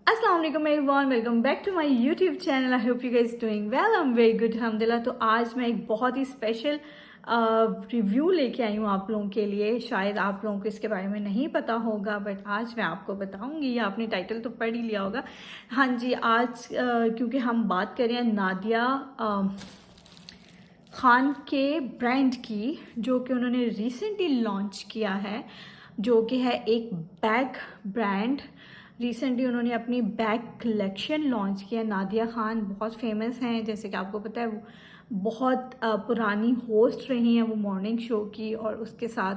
अस्सलाम वालेकुम everyone, welcome back to my YouTube channel. I hope you guys doing well. I am very good अल्हम्दुलिल्लाह। तो आज मैं एक बहुत ही स्पेशल रिव्यू लेके आई हूँ आप लोगों के लिए। शायद आप लोगों को इसके बारे में नहीं पता होगा, बट आज मैं आपको बताऊंगी। आपने टाइटल तो पढ़ ही लिया होगा। हाँ जी, आज क्योंकि हम बात कर रहे हैं नादिया खान के ब्रांड की, जो कि उन्होंने रिसेंटली लॉन्च किया है, जो कि है एक बैग ब्रांड। रिसेंटली उन्होंने अपनी बैग कलेक्शन लॉन्च किया। नादिया खान बहुत फेमस हैं, जैसे कि आपको पता है वो बहुत पुरानी होस्ट रही हैं वो मॉर्निंग शो की, और उसके साथ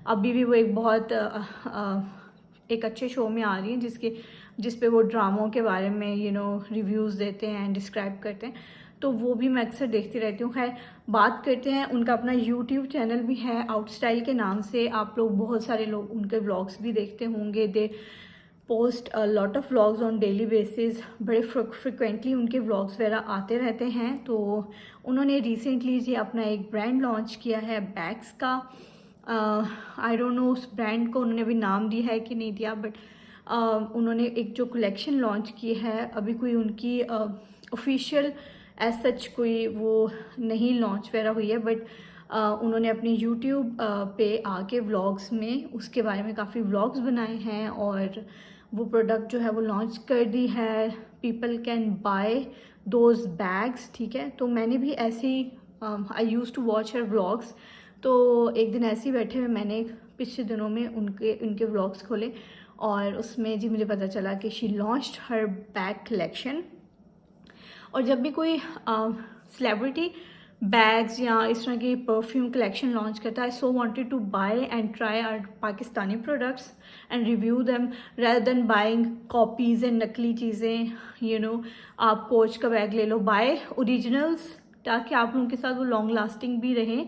अभी भी वो एक बहुत एक अच्छे शो में आ रही हैं जिस पे वो ड्रामों के बारे में रिव्यूज़ देते हैं, डिस्क्राइब करते हैं। तो वो भी मैं अक्सर देखती रहती हूँ। खैर, बात करते हैं, उनका अपना यूट्यूब चैनल भी है आउट स्टाइल के नाम से। आप लोग, बहुत सारे लोग उनके व्लॉग्स भी देखते होंगे। They post a lot of vlogs on daily basis. बड़े फ्रिक्वेंटली उनके व्लॉग्स वगैरह आते रहते हैं। तो उन्होंने रिसेंटली जी अपना एक ब्रांड लॉन्च किया है बैग्स का। आई डोंट नो उस ब्रांड को उन्होंने अभी नाम दिया है कि नहीं दिया, बट उन्होंने एक जो कलेक्शन लॉन्च की है, अभी कोई उनकी ऑफिशियल एज सच कोई वो नहीं लॉन्च वगैरह हुई है, बट उन्होंने अपने यूट्यूब पे आके व्लॉग्स में उसके बारे में काफ़ी व्लॉग्स बनाए हैं, और वो प्रोडक्ट जो है वो लॉन्च कर दी है। People can buy those bags, ठीक है। तो मैंने भी ऐसे ही I used to watch her vlogs. तो एक दिन ऐसे ही बैठे हुए मैंने पिछले दिनों में उनके व्लॉग्स खोले, और उसमें जी मुझे पता चला कि she launched her bag collection. और जब भी कोई सेलिब्रिटी बैग्स या इस तरह की परफ्यूम कलेक्शन लॉन्च करता है, so wanted to buy and try our Pakistani products and review them rather than buying copies and नकली चीज़ें। आप कोच का बैग ले लो, बाय ओरिजिनल्स, ताकि आप लोगों के साथ वो लॉन्ग लास्टिंग भी रहें।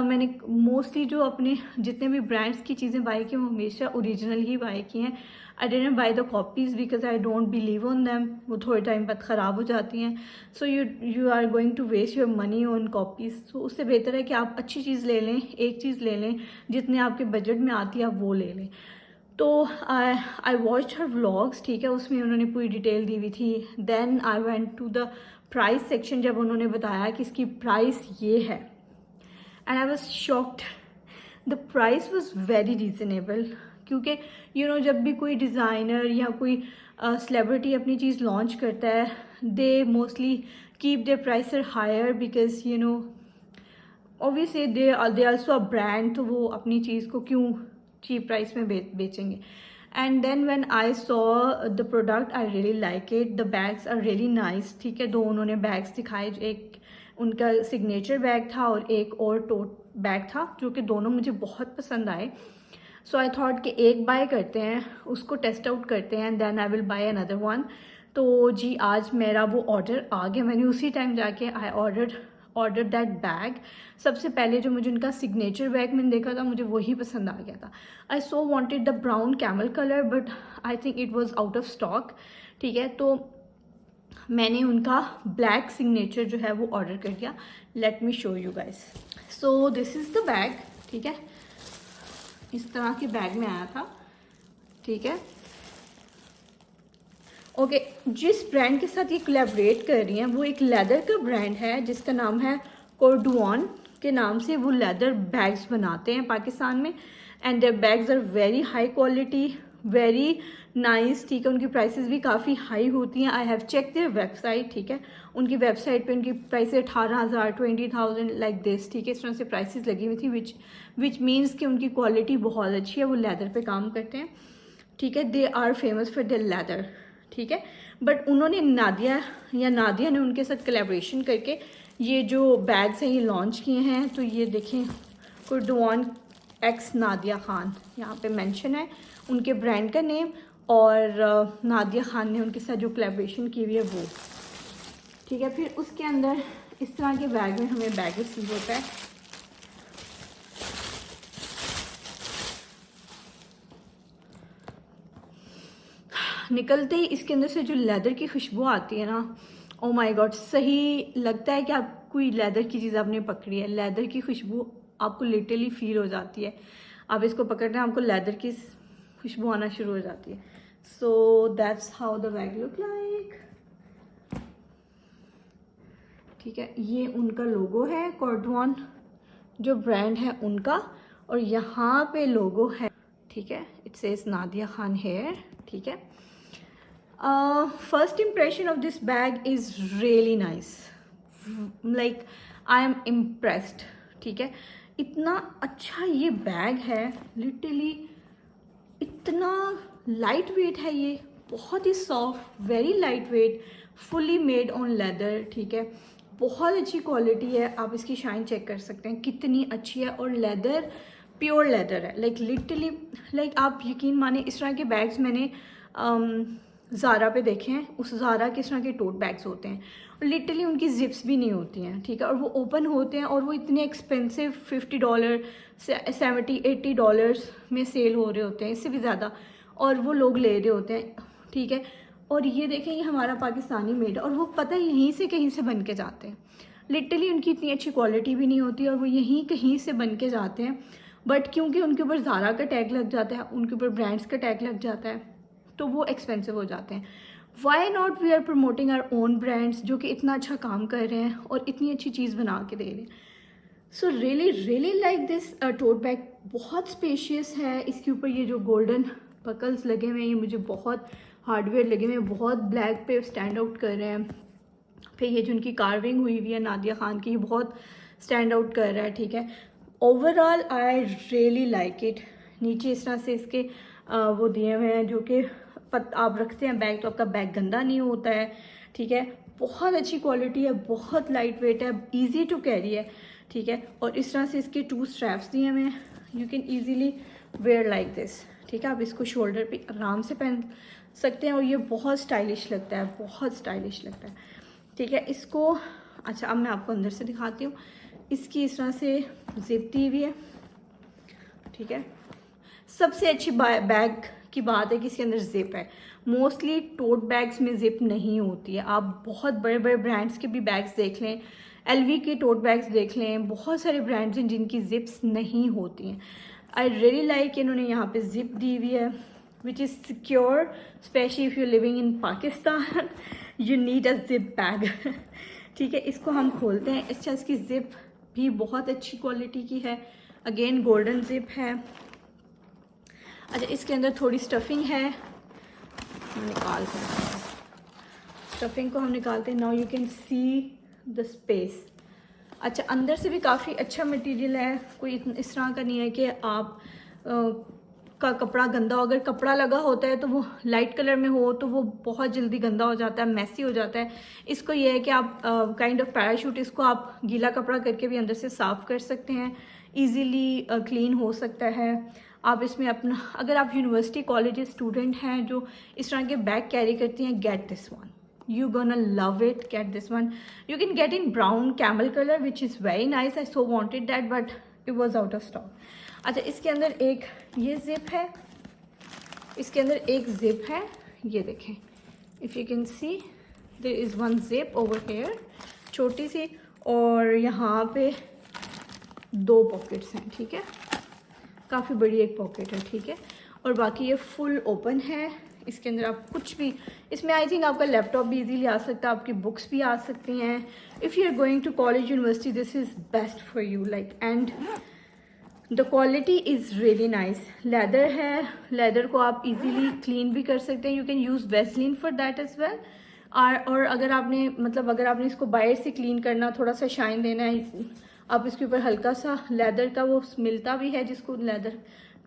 मैंने मोस्टली जो अपने जितने भी ब्रांड्स की चीज़ें बाय की, वो हमेशा ओरिजिनल ही बाय की हैं। I didn't buy the copies because I don't believe on them. वो थोड़े टाइम बाद ख़राब हो जाती हैं। So you are going to waste your money on copies. तो उससे बेहतर है कि आप अच्छी चीज़ ले लें, एक चीज़ ले लें जितने आपके बजट में आती है, आप वो ले लें। तो आई वॉच्ड हर व्लॉग्स, ठीक है। उसमें उन्होंने पूरी डिटेल दी हुई थी। Then I went to the price section, जब उन्होंने बताया कि इसकी प्राइस ये है, and I was shocked. The price was very reasonable, क्योंकि जब भी कोई डिज़ाइनर या कोई सेलिब्रिटी अपनी चीज़ लॉन्च करता है, they mostly keep their price higher because obviously they also a brand. तो वो अपनी चीज़ को क्यों चीप प्राइस में बेचेंगे। And then when I saw the product I really like it. The bags are really nice, ठीक है। दो उन्होंने बैग्स दिखाए, एक उनका सिग्नेचर बैग था और एक और टोट बैग था, जो कि दोनों मुझे बहुत पसंद आए। सो आई थॉट कि एक बाय करते हैं, उसको टेस्ट आउट करते हैं, then I will buy another one. तो जी आज मेरा वो ऑर्डर आ गया। मैंने उसी टाइम जाके आई ऑर्डर दैट बैग। सबसे पहले जो मुझे उनका सिग्नेचर बैग मैंने देखा था, मुझे वही पसंद आ गया था। I so wanted the brown camel colour, but I think it was out of stock, ठीक है। तो मैंने उनका ब्लैक सिग्नेचर जो है वो ऑर्डर कर दिया। Let me show you guys. So this is the bag, ठीक है। इस तरह के बैग में आया था, ठीक है। ओके, जिस ब्रांड के साथ ये कोलैबोरेट कर रही हैं, वो एक लेदर का ब्रांड है जिसका नाम है कोर्डुआन के नाम से। वो लेदर बैग्स बनाते हैं पाकिस्तान में, and their bags are very high quality, very nice, ठीक है। उनकी प्राइसेस भी काफ़ी हाई होती हैं। I have check their website, ठीक है। उनकी वेबसाइट पे उनकी प्राइसेस 18,000, 20,000 लाइक दिस, ठीक है। इस तरह से प्राइसेस लगी हुई थी, विच मीन्स कि उनकी क्वालिटी बहुत अच्छी है। वो लेदर पे काम करते हैं, ठीक है। They are famous for their leather, ठीक है। बट उन्होंने नादिया ने उनके साथ कोलैबोरेशन करके ये जो बैग्स हैं ये लॉन्च किए हैं। तो ये देखें, कुर्दुआन एक्स नादिया खान यहाँ पे मेंशन है उनके ब्रांड का नेम, और नादिया खान ने उनके साथ जो कोलैबोरेशन की हुई है वो, ठीक है। फिर उसके अंदर इस तरह के बैग में हमें बैग रिसीव होता है। निकलते ही इसके अंदर से जो लेदर की खुशबू आती है ना, ओ माय गॉड, सही लगता है कि आप कोई लेदर की चीज़ आपने पकड़ी है। लेदर की खुशबू आपको लिटरली फील हो जाती है। आप इसको पकड़ते हैं, आपको लेदर की खुशबू आना शुरू हो जाती है। So that's how the bag look like. ठीक है, ये उनका लोगो है, कॉर्डवन जो ब्रांड है उनका, और यहाँ पे लोगो है। ठीक है, it says Nadia Khan here. ठीक है, first impression of this bag is really nice, like I am impressed. ठीक है, इतना अच्छा ये बैग है, लिटरली इतना लाइट वेट है ये, बहुत ही soft, very light weight, fully made on leather. ठीक है, बहुत अच्छी क्वालिटी है, आप इसकी शाइन चेक कर सकते हैं कितनी अच्छी है, और लेदर प्योर लेदर है, लाइक लिटरली, लाइक आप यकीन माने इस तरह के बैग्स मैंने ज़ारा पे देखे हैं, उस ज़ारा के इस तरह के टोट बैग्स होते हैं, और लिटरली उनकी जिप्स भी नहीं होती हैं। ठीक है, और वो ओपन होते हैं, और वो इतने एक्सपेंसिव $50 से $70-80 में सेल हो रहे होते हैं, इससे भी ज़्यादा, और वो लोग ले रहे होते हैं। ठीक है, और ये देखें, ये हमारा पाकिस्तानी मेड है, और वो पता है यहीं से कहीं से बन के जाते हैं। लिटरली उनकी इतनी अच्छी क्वालिटी भी नहीं होती, और वो यहीं कहीं से बन के जाते हैं, बट क्योंकि उनके ऊपर ज़ारा का टैग लग जाता है, उनके ऊपर ब्रांड्स का टैग लग जाता है, तो वो एक्सपेंसिव हो जाते हैं। Why not we are promoting our own brands जो कि इतना अच्छा काम कर रहे हैं और इतनी अच्छी चीज़ बना के दे रहे हैं। So really like this tote bag, बहुत स्पेशियस है। इसके ऊपर ये जो गोल्डन बकल्स लगे हुए हैं, ये मुझे बहुत हार्डवेयर लगे हुए हैं, बहुत ब्लैक पे स्टैंड आउट कर रहे हैं। फिर ये जो उनकी कार्विंग हुई हुई है नादिया खान की, ये बहुत स्टैंड आउट कर रहा है। ठीक है, overall I really like it. नीचे इस तरह से इसके वो दिए हुए हैं जो कि आप रखते हैं बैग तो आपका बैग गंदा नहीं होता है। ठीक है, बहुत अच्छी क्वालिटी है, बहुत लाइट वेट है, इजी टू कैरी है। ठीक है, और इस तरह से इसके 2 स्ट्रैप्स दिए हुए हैं, you can easily wear like this. ठीक है, आप इसको शोल्डर पे आराम से पहन सकते हैं, और ये बहुत स्टाइलिश लगता है, बहुत स्टाइलिश लगता है। ठीक है, इसको अच्छा अब मैं आपको अंदर से दिखाती हूँ। इसकी इस तरह से जिप दी हुई है। ठीक है, सबसे अच्छी बैग की बात है कि इसके अंदर जिप है। मोस्टली टोट बैग्स में जिप नहीं होती है। आप बहुत बड़े बड़े ब्रांड्स के भी बैग्स देख लें, LV के टोट बैग्स देख लें, बहुत सारे ब्रांड्स हैं जिनकी जिप्स नहीं होती हैं। आई रियली लाइक इन्होंने यहाँ पे जिप दी हुई है, which is secure, specially if you living in Pakistan you need a zip bag. ठीक है, इसको हम खोलते हैं। अच्छा, इसकी जिप भी बहुत अच्छी क्वालिटी की है, अगेन गोल्डन जिप है। अच्छा, इसके अंदर थोड़ी स्टफिंग है, निकालते हैं स्टफिंग को, हम निकालते हैं। Now you can see the space. अच्छा, अंदर से भी काफ़ी अच्छा मटेरियल है, कोई इस तरह का नहीं है कि आप का कपड़ा गंदा हो। अगर कपड़ा लगा होता है तो वो लाइट कलर में हो तो वो बहुत जल्दी गंदा हो जाता है, मैसी हो जाता है। इसको ये है कि आप काइंड ऑफ पैराशूट, इसको आप गीला कपड़ा करके भी अंदर से साफ़ कर सकते हैं, ईजीली क्लीन हो सकता है। आप इसमें अपना, अगर आप यूनिवर्सिटी कॉलेज स्टूडेंट हैं जो इस तरह के बैग कैरी करती हैं, get this one, you gonna love it, get this one. You can get in brown camel color which is very nice. I so wanted that but it was out of stock. अच्छा, इसके अंदर एक ये zip है, इसके अंदर एक zip है, ये देखें, if you can see there is one zip over here, छोटी सी, और यहाँ पे 2 पॉकेट्स हैं। ठीक है, काफ़ी बड़ी एक पॉकेट है। ठीक है, और बाकी ये फुल ओपन है। इसके अंदर आप कुछ भी, इसमें आई थिंक आपका लैपटॉप भी इजीली आ सकता है, आपकी बुक्स भी आ सकती हैं। If you are going to college university this is best for you, like, and the quality is really nice. Leather है, लेदर को आप इजीली क्लीन भी कर सकते हैं, you can use Vaseline for that as well. और अगर आपने मतलब अगर आपने इसको बाहर से क्लीन करना, थोड़ा सा शाइन देना है, आप इसके ऊपर हल्का सा लेदर का वो मिलता भी है जिसको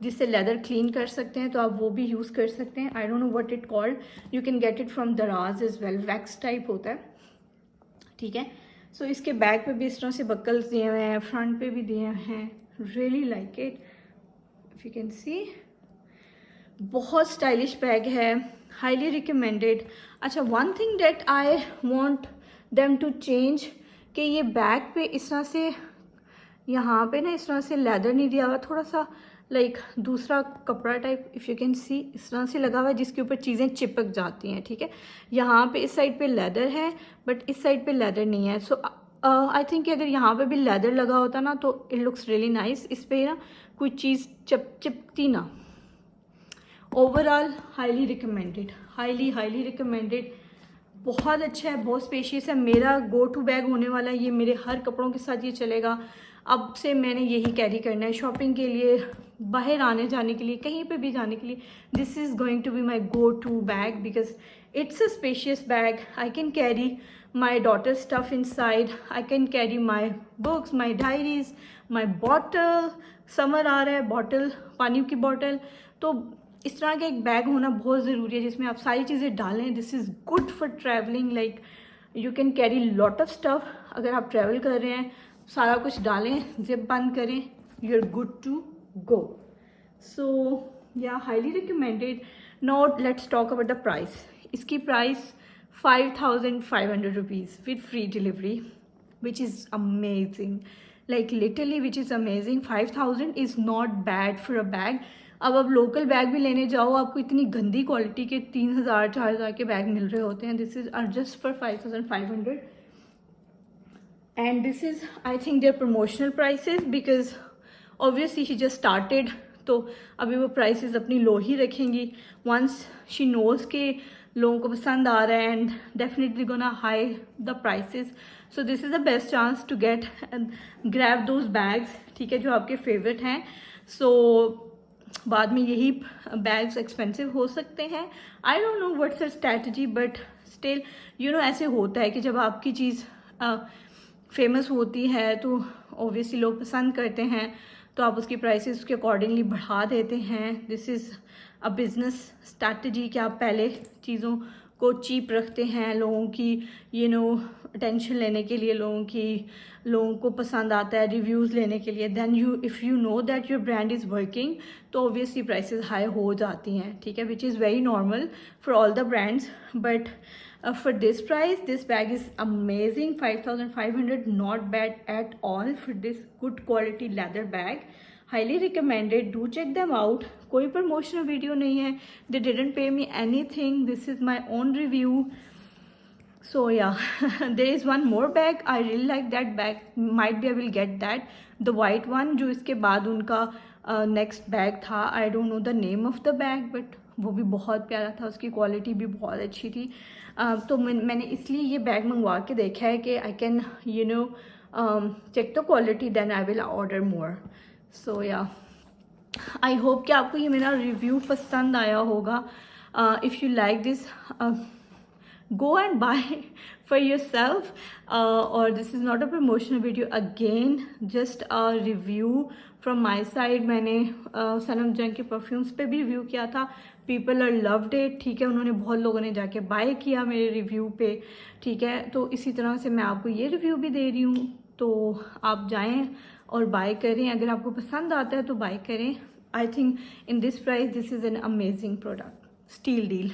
जिससे लेदर क्लीन कर सकते हैं, तो आप वो भी यूज़ कर सकते हैं। I don't know what it called, you can get it from दराज एज वेल, वैक्स टाइप होता है। ठीक है, सो इसके बैक पे भी इस तरह से बकल्स दिए हुए हैं, फ्रंट पे भी दिए हैं। Really like it, if you can see, बहुत स्टाइलिश बैग है, हाईली रिकमेंडेड। अच्छा, one thing that I want them to change, कि ये बैग पे इस तरह से यहाँ पे ना इस तरह से लेदर नहीं दिया हुआ, थोड़ा सा लाइक दूसरा कपड़ा टाइप, इफ़ यू कैन सी, इस तरह से लगा हुआ है जिसके ऊपर चीज़ें चिपक जाती हैं। ठीक है, यहाँ पे इस साइड पे लेदर है बट इस साइड पे लेदर नहीं है। सो आई थिंक अगर यहाँ पे भी लेदर लगा होता ना तो इट लुक्स रियली नाइस। इस पर ना कोई चीज़ चिपकती ना, overall highly recommended, highly recommended. बहुत अच्छा है, बहुत स्पेशियस है। मेरा गो टू बैग होने वाला है ये, मेरे हर कपड़ों के साथ ये चलेगा। अब से मैंने यही कैरी करना है शॉपिंग के लिए, बाहर आने जाने के लिए, कहीं पे भी जाने के लिए। This is going to be my go to bag because it's a spacious bag. I can carry my daughter stuff inside, I can carry my books, my diaries, my bottle. Summer आ रहा है, bottle, पानी की bottle, तो इस तरह का एक बैग होना बहुत ज़रूरी है जिसमें आप सारी चीज़ें डालें। This is good for travelling, like you can carry lot of stuff. अगर आप ट्रैवल कर रहे हैं सारा कुछ डालें, जिप बंद करें, you are good to go. So yeah highly recommended. Now let's talk about the price. इसकी price 5500 rupees with free delivery, which is amazing, like literally which is amazing। 5000 is not bad for a bag। अब आप local bag भी लेने जाओ, आपको इतनी गंदी quality के 3000 4000 के बैग मिल रहे होते हैं। This is are just for 5500 and this is I think their promotional prices because obviously she just started, तो अभी वो प्राइसेस अपनी लो ही रखेंगी। वंस शी नोज के लोगों को पसंद आ रहा है and definitely gonna high the prices. So this is the best chance to get grab those bags, ठीक है, जो आपके फेवरेट हैं। सो बाद में यही बैग्स एक्सपेंसिव हो सकते हैं। I don't know what's a strategy, but still you know ऐसे होता है कि जब आपकी चीज़ फेमस होती है तो ऑब्वियसली लोग पसंद करते हैं, तो आप उसकी प्राइसेस उसके अकॉर्डिंगली बढ़ा देते हैं। This is a business strategy कि आप पहले चीज़ों को चीप रखते हैं लोगों की यू नो अटेंशन लेने के लिए, लोगों को पसंद आता है रिव्यूज़ लेने के लिए। Then you if you know that your brand is working, तो ऑब्वियसली प्राइसेस हाई हो जाती हैं, ठीक है, which is very normal for all the brands. But for this price, this bag is amazing। 5500, not bad at all for this good quality leather bag। highly recommended, do check them out। कोई promotional video नहीं है, they didn't pay me anything, this is my own review। So yeah there is one more bag, I really like that bag, might be I will get that, the white one जो इसके बाद उनका next bag था। I don't know the name of the bag, but वो भी बहुत प्यारा था, उसकी क्वालिटी भी बहुत अच्छी थी। तो मैंने इसलिए ये बैग मंगवा के देखा है कि I can you know check the quality, then I will order more. So yeah I hope कि आपको ये मेरा रिव्यू पसंद आया होगा। If you like this, go and buy for yourself। or this is not a promotional video, again just a review from my side। मैंने सनम जंग के परफ्यूम्स पे भी रिव्यू किया था, पीपल आर लव्ड इट, ठीक है, उन्होंने बहुत लोगों ने जाके बाय किया मेरे रिव्यू पे, ठीक है। तो इसी तरह से मैं आपको ये रिव्यू भी दे रही हूँ, तो आप जाएं और बाय करें, अगर आपको पसंद आता है तो बाय करें। I think in this price this is an amazing product, steal deal.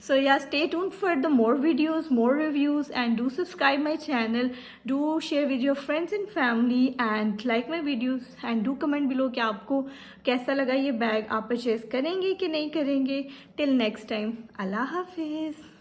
So yeah, stay tuned for the more videos, more reviews, and do subscribe my channel, do share with your friends and family, and like my videos, and do comment below कि आपको कैसा लगा ये bag, आप purchase करेंगे कि नहीं करेंगे। Till next time, अल्लाह हाफिज़।